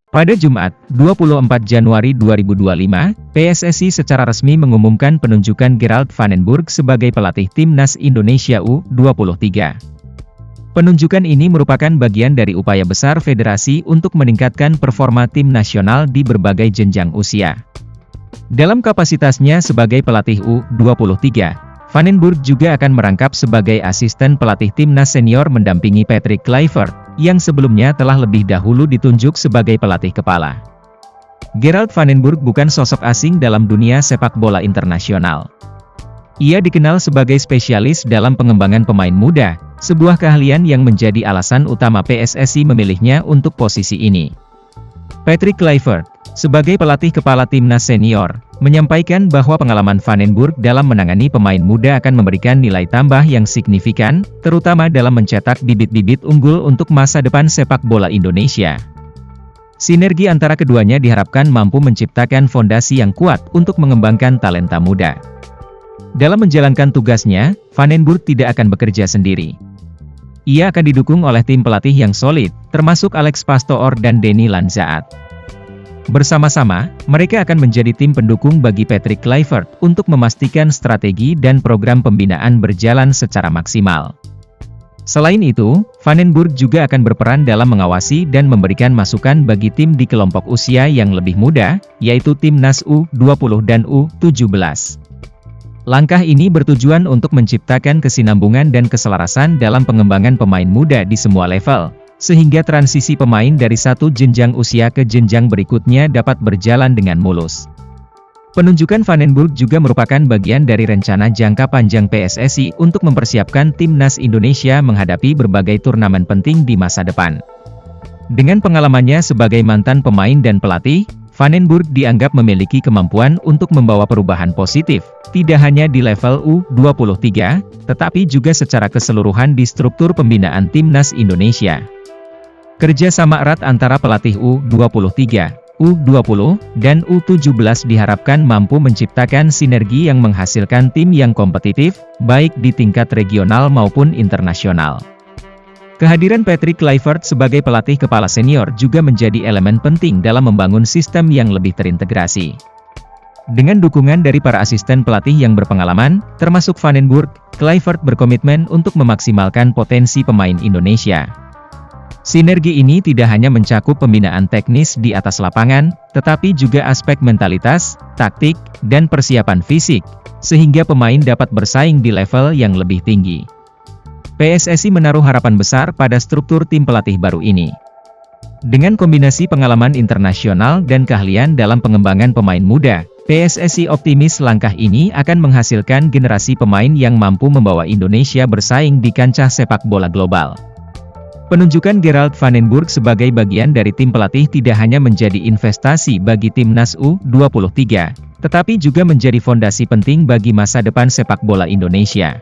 Pada Jumat, 24 Januari 2025, PSSI secara resmi mengumumkan penunjukan Gerald van den Burg sebagai pelatih Timnas Indonesia U23. Penunjukan ini merupakan bagian dari upaya besar federasi untuk meningkatkan performa tim nasional di berbagai jenjang usia. Dalam kapasitasnya sebagai pelatih U23, Van den Burg juga akan merangkap sebagai asisten pelatih timnas senior mendampingi Patrick Kluivert, yang sebelumnya telah lebih dahulu ditunjuk sebagai pelatih kepala. Gerald van den Burg bukan sosok asing dalam dunia sepak bola internasional. Ia dikenal sebagai spesialis dalam pengembangan pemain muda, sebuah keahlian yang menjadi alasan utama PSSI memilihnya untuk posisi ini. Patrick Kluivert, sebagai pelatih kepala timnas senior, menyampaikan bahwa pengalaman Van den Burg dalam menangani pemain muda akan memberikan nilai tambah yang signifikan, terutama dalam mencetak bibit-bibit unggul untuk masa depan sepak bola Indonesia. Sinergi antara keduanya diharapkan mampu menciptakan fondasi yang kuat untuk mengembangkan talenta muda. Dalam menjalankan tugasnya, Van den Burg tidak akan bekerja sendiri. Ia akan didukung oleh tim pelatih yang solid, termasuk Alex Pastoor dan Denny Lanzaat. Bersama-sama, mereka akan menjadi tim pendukung bagi Patrick Kluivert untuk memastikan strategi dan program pembinaan berjalan secara maksimal. Selain itu, Van den Burg juga akan berperan dalam mengawasi dan memberikan masukan bagi tim di kelompok usia yang lebih muda, yaitu Timnas U20 dan U17. Langkah ini bertujuan untuk menciptakan kesinambungan dan keselarasan dalam pengembangan pemain muda di semua level, sehingga transisi pemain dari satu jenjang usia ke jenjang berikutnya dapat berjalan dengan mulus. Penunjukan Van den Burg juga merupakan bagian dari rencana jangka panjang PSSI untuk mempersiapkan Timnas Indonesia menghadapi berbagai turnamen penting di masa depan. Dengan pengalamannya sebagai mantan pemain dan pelatih, Van den Burg dianggap memiliki kemampuan untuk membawa perubahan positif, tidak hanya di level U23, tetapi juga secara keseluruhan di struktur pembinaan Timnas Indonesia. Kerja sama erat antara pelatih U23, U20, dan U17 diharapkan mampu menciptakan sinergi yang menghasilkan tim yang kompetitif, baik di tingkat regional maupun internasional. Kehadiran Patrick Kluivert sebagai pelatih kepala senior juga menjadi elemen penting dalam membangun sistem yang lebih terintegrasi. Dengan dukungan dari para asisten pelatih yang berpengalaman, termasuk Van den Burg, Kluivert berkomitmen untuk memaksimalkan potensi pemain Indonesia. Sinergi ini tidak hanya mencakup pembinaan teknis di atas lapangan, tetapi juga aspek mentalitas, taktik, dan persiapan fisik, sehingga pemain dapat bersaing di level yang lebih tinggi. PSSI menaruh harapan besar pada struktur tim pelatih baru ini. Dengan kombinasi pengalaman internasional dan keahlian dalam pengembangan pemain muda, PSSI optimis langkah ini akan menghasilkan generasi pemain yang mampu membawa Indonesia bersaing di kancah sepak bola global. Penunjukan Gerald van den Burg sebagai bagian dari tim pelatih tidak hanya menjadi investasi bagi Timnas U23, tetapi juga menjadi fondasi penting bagi masa depan sepak bola Indonesia.